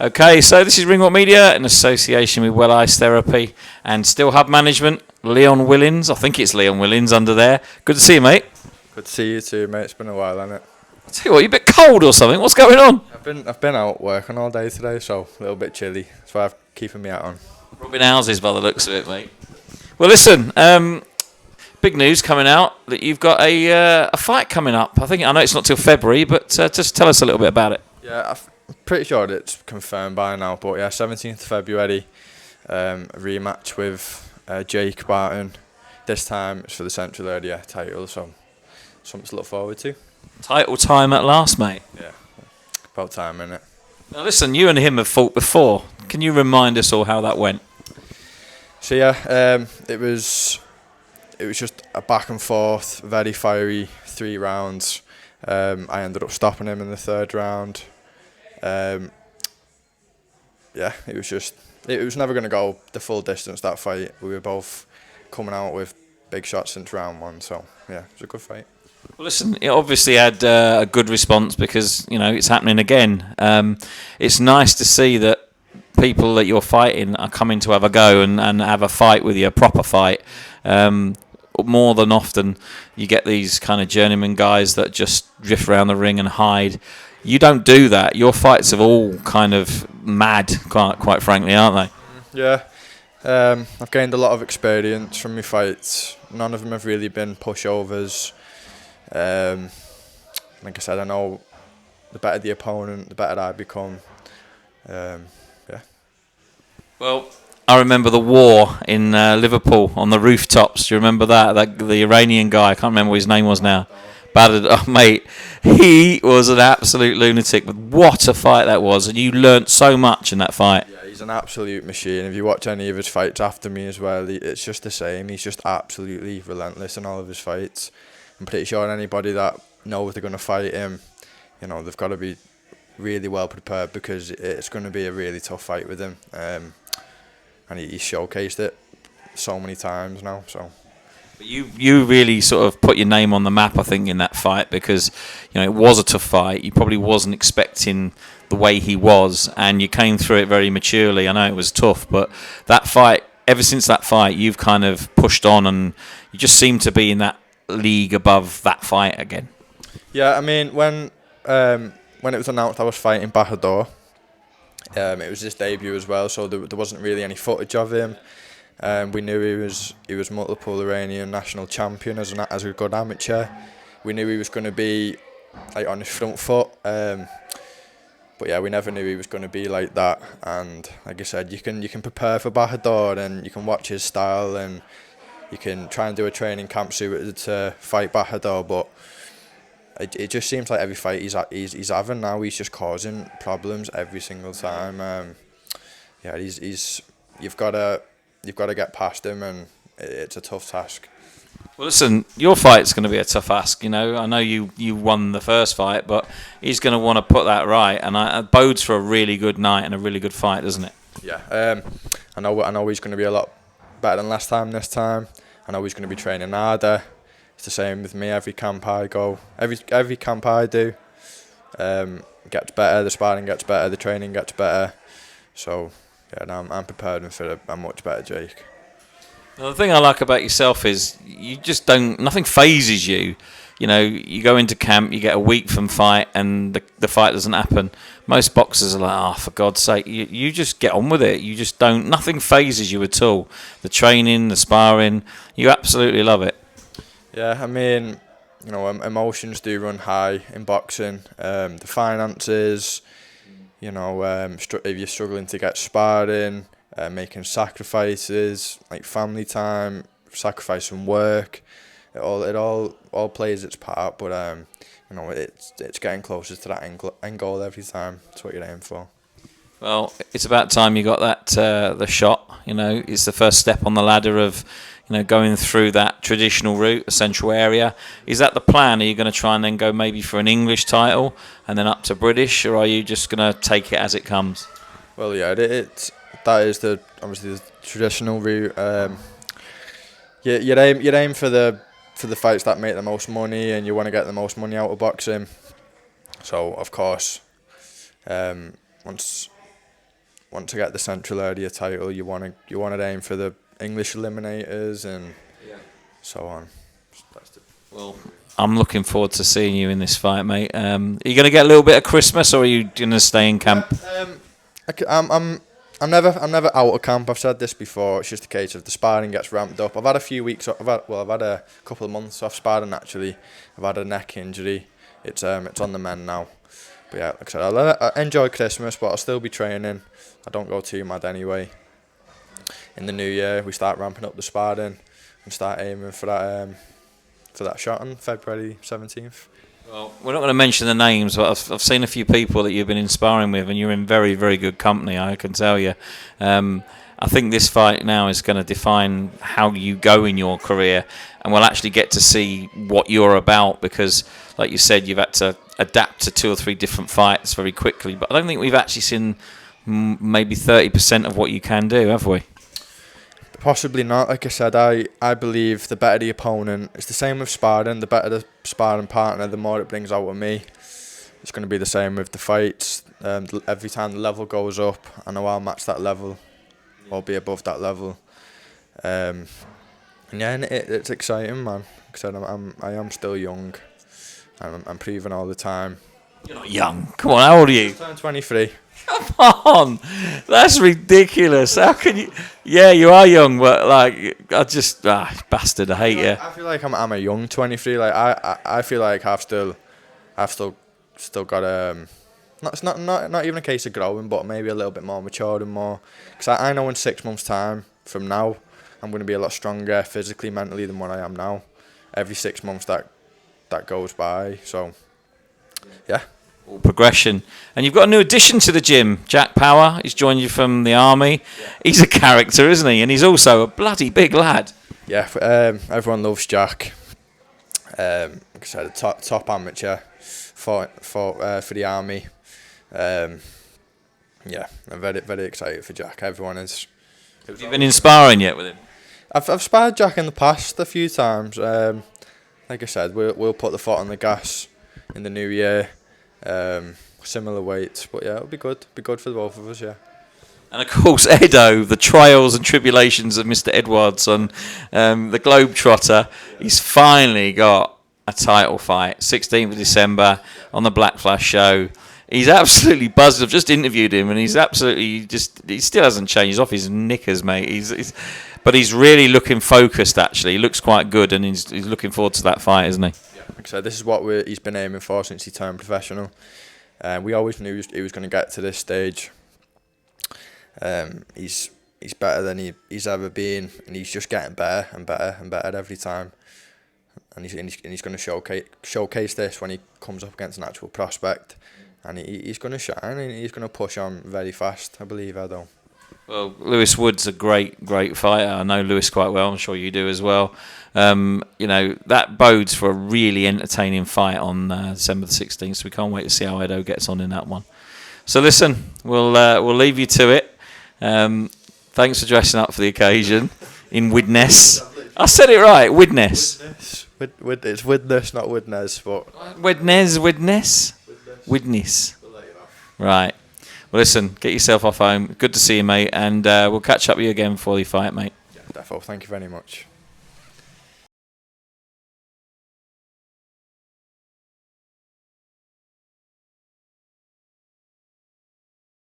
Okay, so this is Ringwalk Media in association with Well Ice Therapy and Still Hub Management. Leon Willins, I think it's Leon Willins under there. Good to see you, mate. Good to see you too, mate. It's been a while, hasn't it? I tell you what, you a bit cold or something? What's going on? I've been out working all day today, so a little bit chilly. That's why I'm keeping me out on. Rubbing houses by the looks of it, mate. Well, listen, big news coming out that you've got a fight coming up. I know it's not till February, but just tell us a little bit about it. Yeah, I'm pretty sure it's confirmed by now, but yeah, 17th February, a rematch with Jake BARTON. This time it's for the Central Area title, so something to look forward to. Title time at last, mate. Yeah, about time, innit? Now listen, you and him have fought before. Can you remind us all how that went? So yeah, it was just a back and forth, very fiery 3 rounds. I ended up stopping him in the 3rd round. Yeah, it was never going to go the full distance, that fight. We were both coming out with big shots since round 1, so yeah, it was a good fight. Well, listen, it obviously had a good response because, it's happening again. It's nice to see that people that you're fighting are coming to have a go and have a fight with you, a proper fight. More than often, you get these kind of journeyman guys that just drift around the ring and hide. You don't do that. Your fights are all kind of mad, quite frankly, aren't they? Yeah. I've gained a lot of experience from my fights. None of them have really been pushovers. Like I said, I know the better the opponent, the better I become. Yeah. Well, I remember the war in Liverpool on the rooftops. Do you remember that? The Iranian guy, I can't remember what his name was now. Mate, he was an absolute lunatic. But what a fight that was, and you learnt so much in that fight. Yeah, he's an absolute machine. If you watch any of his fights after me as well, it's just the same. He's just absolutely relentless in all of his fights. I'm pretty sure anybody that knows they're going to fight him, they've got to be really well prepared because it's going to be a really tough fight with him. And he's showcased it so many times now. So. But you really sort of put your name on the map, I think, in that fight because it was a tough fight. You probably wasn't expecting the way he was, and you came through it very maturely. I know it was tough, but that fight, ever since that fight, you've kind of pushed on, and you just seem to be in that league above that fight again. Yeah, I mean, when it was announced I was fighting Bahador, it was his debut as well, so there wasn't really any footage of him. We knew he was multiple Iranian national champion as a good amateur. We knew he was going to be on his front foot, but yeah, we never knew he was going to be like that. And like I said, you can prepare for Bahador and you can watch his style and you can try and do a training camp suited to fight Bahador, but it just seems like every fight he's having now, he's just causing problems every single time. Yeah, you've got to get past him, and it's a tough task. Well, listen, your fight's going to be a tough ask. I know you won the first fight, but he's going to want to put that right, and it bodes for a really good night and a really good fight, doesn't it? Yeah, I know he's going to be a lot better than last time. This time, I know he's going to be training harder. It's the same with me. Every camp I go, every camp I do, gets better. The sparring gets better. The training gets better. So yeah, no, I'm prepared for a much better Jake. Well, the thing I like about yourself is you just nothing phases you. You go into camp, you get a week from fight, and the fight doesn't happen. Most boxers are like, oh, for God's sake, you just get on with it. You just don't, nothing phases you at all. The training, the sparring, you absolutely love it. Yeah, I mean, emotions do run high in boxing. The finances, if you're struggling to get sparring, making sacrifices, like family time, sacrificing work, it all plays its part. But it's getting closer to that end goal every time. That's what you're aiming for. Well, it's about time you got that the shot. It's the first step on the ladder of going through that traditional route, the Central Area. Is that the plan? Are you going to try and then go maybe for an English title and then up to British, or are you just going to take it as it comes? Well, yeah, that is obviously the traditional route. You'd aim for the fights that make the most money, and you want to get the most money out of boxing. So of course, once want to get the Central Area title, you want to aim for the English eliminators and so on. Well, I'm looking forward to seeing you in this fight, mate. Are you going to get a little bit of Christmas, or are you going to stay in camp? I'm never out of camp. I've said this before. It's just a case of the sparring gets ramped up. I've had a few weeks. I've had a couple of months off sparring actually. I've had a neck injury. It's on the mend now. But yeah, like I said, I'll enjoy Christmas, but I'll still be training. I don't go too mad anyway. In the new year, we start ramping up the sparring and start aiming for that shot on February 17th. Well, we're not going to mention the names, but I've seen a few people that you've been sparring with, and you're in very, very good company, I can tell you. I think this fight now is going to define how you go in your career, and we'll actually get to see what you're about because, like you said, you've had to adapt to 2 or 3 different fights very quickly. But I don't think we've actually seen maybe 30% of what you can do, have we? Possibly not. Like I said, I believe the better the opponent, it's the same with sparring, the better the sparring partner, the more it brings out of me. It's going to be the same with the fights. Every time the level goes up, I know I'll match that level or be above that level. And yeah, it's exciting, man. Like I said, I am still young. I'm proving all the time. You're not young. Come on, how old are you? I'm 23. Come on, that's ridiculous. How can you? Yeah, you are young, but like, I just bastard. I hate you. I feel like I'm a young 23. Like I feel like I've still got it's not even a case of growing, but maybe a little bit more mature and more. Because I know in 6 months' time from now, I'm going to be a lot stronger physically, mentally than what I am now. Every 6 months that goes by. So yeah. Progression. And you've got a new addition to the gym, Jack Power. He's joined you from the army. He's a character, isn't he? And he's also a bloody big lad. Yeah, everyone loves Jack. Like I said, a top amateur for the army. Yeah, I'm very, very excited for Jack. Everyone is. Have you been sparring yet with him? I've sparred Jack in the past a few times. Like I said, we'll put the foot on the gas in the new year. Similar weights, but yeah, it'll be good. Be good for the both of us, yeah. And of course, Edo, the trials and tribulations of Mr. Edwardson, the Globetrotter. He's finally got a title fight, 16th of December on the Black Flash show. He's absolutely buzzed. I've just interviewed him, and he's absolutely he still hasn't changed. He's off his knickers, mate. But he's really looking focused. Actually, he looks quite good, and he's looking forward to that fight, isn't he? Like I said, this is what he's been aiming for since he turned professional. We always knew he was going to get to this stage. He's better than he's ever been, and he's just getting better and better and better every time. And he's going to showcase this when he comes up against an actual prospect, and he's going to shine and he's going to push on very fast. I believe, Edo. Well, Lewis Wood's a great fighter. I know Lewis quite well. I'm sure you do as well. That bodes for a really entertaining fight on December the 16th. So we can't wait to see how Edo gets on in that one. So listen, we'll leave you to it. Thanks for dressing up for the occasion in Widnes. I said it right, Widnes. It's Widnes, not Widnes, but Widnes. Right. Well, listen, get yourself off home. Good to see you, mate, and we'll catch up with you again before the fight, mate. Yeah, defo. Thank you very much.